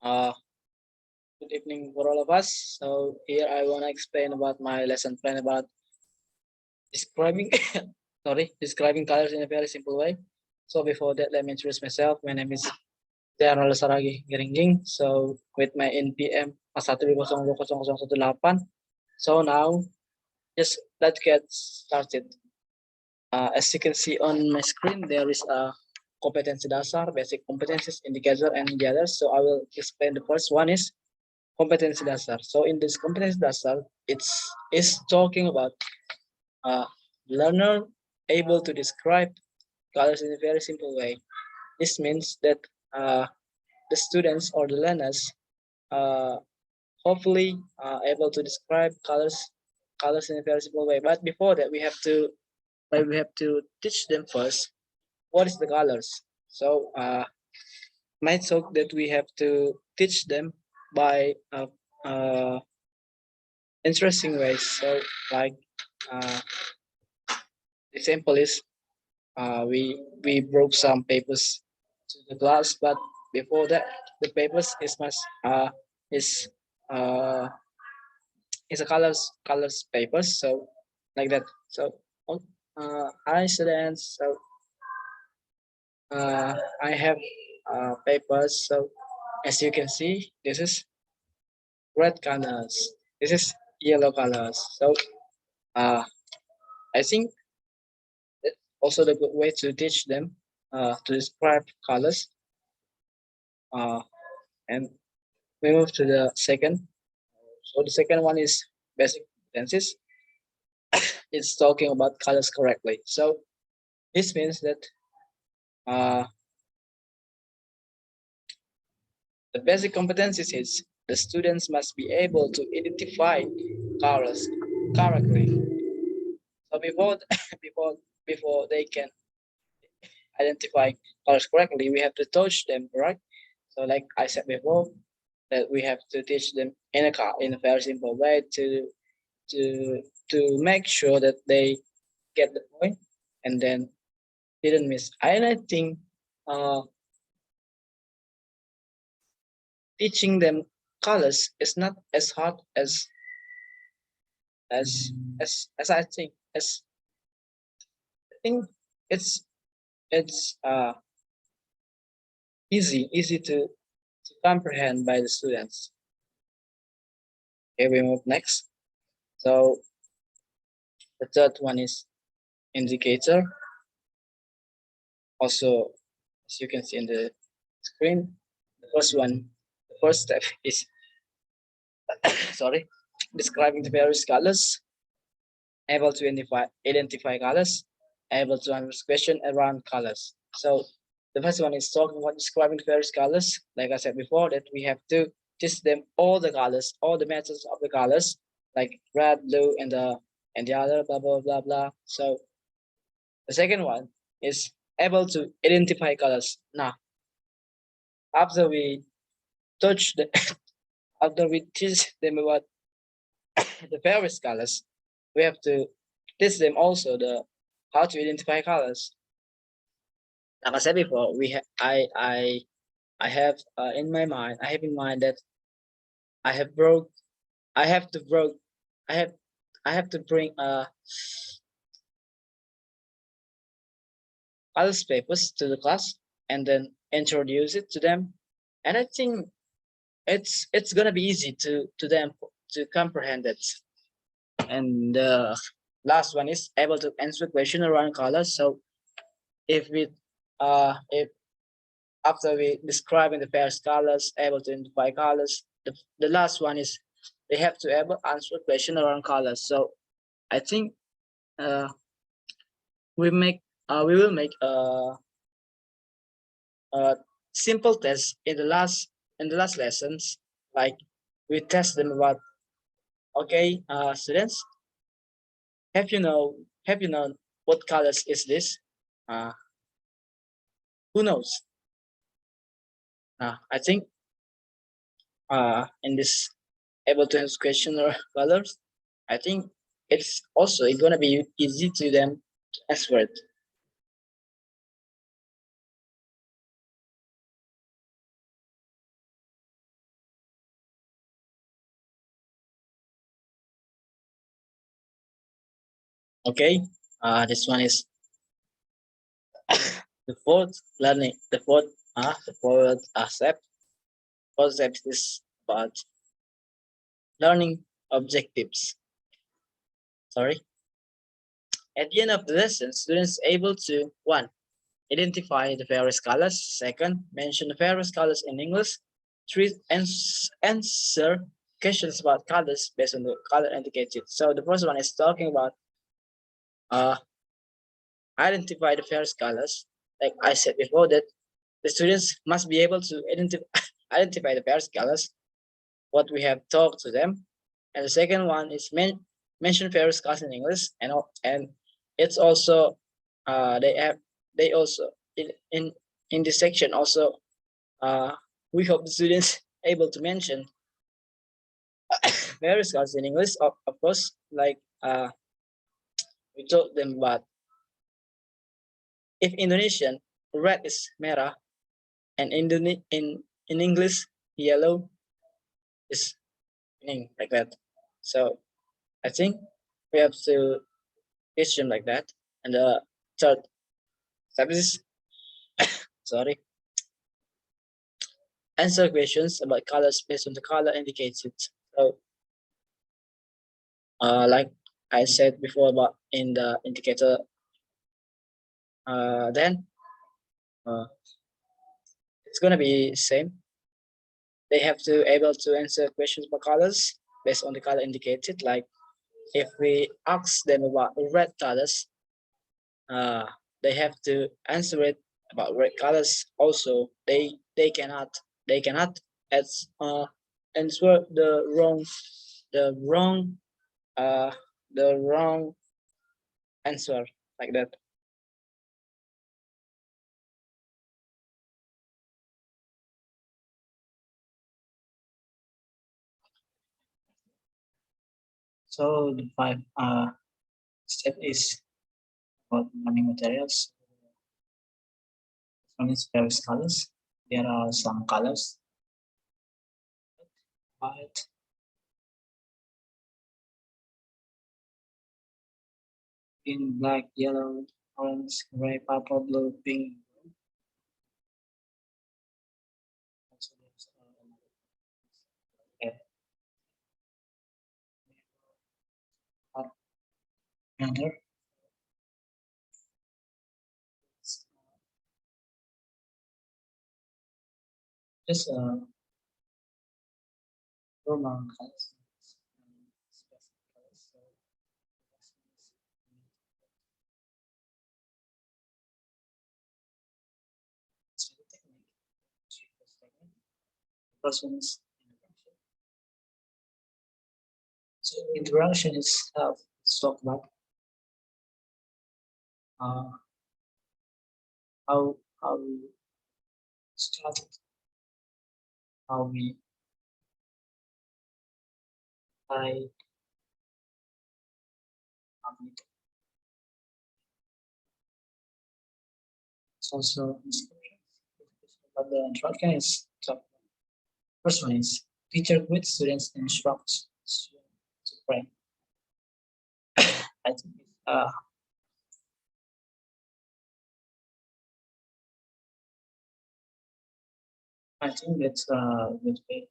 Uh, Good evening for all of us. So here I want to explain about my lesson plan about describing, describing colors in a very simple way. So before that, let me introduce myself. My name is Jaya Ronaldo Saragih Garingging. So with my NPM 120200018. So now just let's get started. As you can see on my screen, there is a kompetensi dasar, basic competencies, indicator, and the others. So I will explain the first one is kompetensi dasar. So in this kompetensi dasar, it's is talking about a learner able to describe colors in a very simple way. This means that the students or the learners uh, hopefully able to describe colors in a very simple way. But before that, we have to teach them first what is the colors. So might talk that we have to teach them by interesting ways. So like uh, example is we broke some papers to the class, but before that the papers is uh is a colors papers. So like that. So hi students. So I have papers. So as you can see, this is red colors. This is yellow colors. So uh, I think also the good way to teach them to describe colors. Uh, and we move to the second. So the second one is basic tenses. It's talking about colors correctly. So this means that uh, the basic competencies is the students must be able to identify colors correctly. So before before they can identify colors correctly, we have to touch them, right? So like I said before, that we have to teach them in a very simple way to to make sure that they get the point and then didn't miss. And I think uh, teaching them colors is not as hard as as I think. As I think it's it's easy to comprehend by the students. Okay, we move next. So the third one is indicator. Also, as you can see in the screen, the first step is sorry, describing the various colors, able to identify colors, able to answer question around colors. So the first one is talking about describing the various colors. Like I said before, that we have to teach them all the colors, all the methods of the colors, like red, blue, and the other blah blah blah blah. So the second one is able to identify colors. Now, after we touch the after we teach them about the various colors, we have to teach them also the how to identify colors. Like I said before, I have in my mind, I have in mind that I have broke, I have to broke, I have I have to bring colors papers to the class and then introduce it to them, and I think it's gonna be easy to them to comprehend it. And the last one is able to answer question around colors. So if after we describing the various colors, able to identify colors, the last one is they have to able answer question around colors. So I think uh, we will make a simple test in the last lessons. Like we test them about okay, students, have you known what colors is this? Uh, who knows? I think in this able to answer question or colors, I think it's gonna be easy to them to answer it. Okay, this one is the fourth learning. The fourth step. Fourth step is about learning objectives. Sorry. At the end of the lesson, students able to one, identify the various colors. Second, mention the various colors in English. Three, answer questions about colors based on the color indicated. So the first one is talking about uh, identify the various colors. Like I said before, that the students must be able to identify the various colors, what we have taught to them. And the second one is mention various colors in English, and it's also they also in this section also uh, we hope the students able to mention various colors in English, of course, like we told them about if Indonesian red is merah and in English yellow is meaning like that. So I think we have to teach them like that. And the third step is sorry, answer questions about colors based on the color indicated. So like I said before about in the indicator, then uh, it's gonna be same. They have to able to answer questions about colors based on the color indicated. Like if we ask them about red colors, uh, they have to answer it about red colors. Also, they cannot as answer the wrong uh the wrong answer like that. So the five step is about learning materials. One is various colors. There are some colors, white, green, black, yellow, orange, gray, purple, blue, pink. Also, there's another just normal colors. First one is interaction. So interaction is let's talk about uh, how we started, how we I it's also description. But the introduction is top. First one is teacher with students instructs students to pray. I think I think that's good way.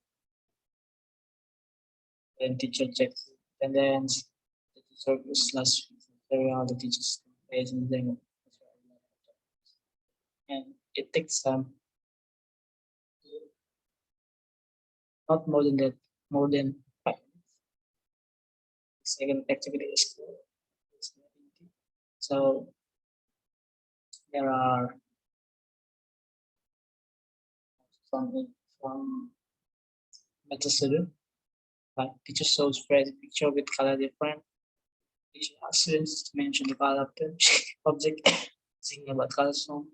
Then teacher checks attendance. The teacher is last material. The teacher's pays and then and it takes not more than that, more than 5 minutes. Second activity is so there are some methods to do. Like teacher shows phrase picture with color different. Teacher asks students to mention the color of the object, thinking about color song.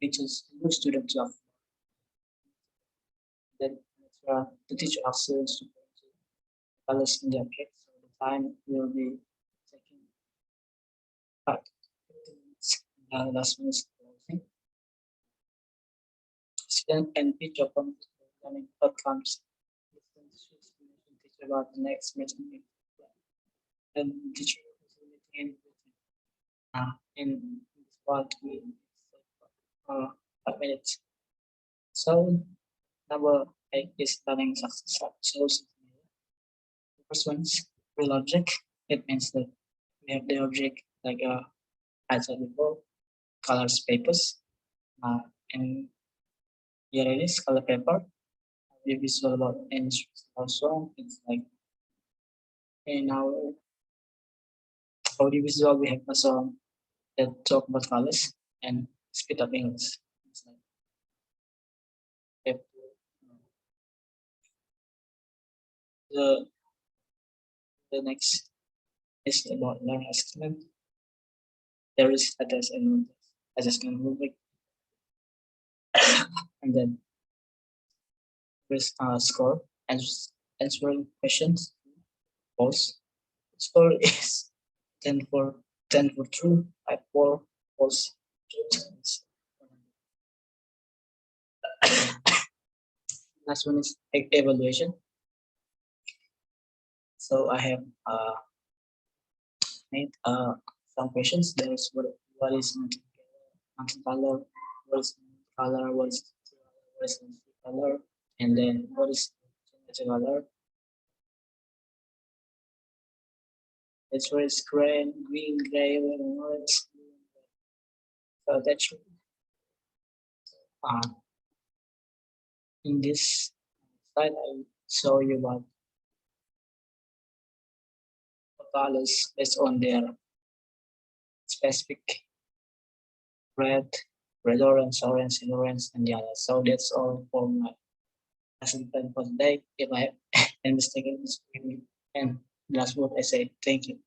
Teachers new student to then the teacher asks students to mention colors in the object. So the time will be taking 5 minutes. Last one is closing. Student and teacher come to learning outcomes. Teacher about the next meeting and teacher is meeting in this part we 5 minutes. So number 8 is learning success. So the first one is real object. It means that we have the object like as I before, colors papers, uh, and here it is color paper. The visual about any also it's like in our audiovisual we have a song that talk about colors and speed up English. It's like if the the next is about learning assessment. There is a test and assessment rubric, and then there's score and answering questions. False. Score is 10 for 10 for true, 5 for false. Last one is evaluation. So I have made some questions. There is what is mountain color, what is color, what is color, and then what is color. That's where it's green, gray, and orange. So that's uh, in this slide I show you what colors based on their specific red, orange, and yellow. So that's all for my lesson plan for today. If I have any mistake in this, and last word I say thank you.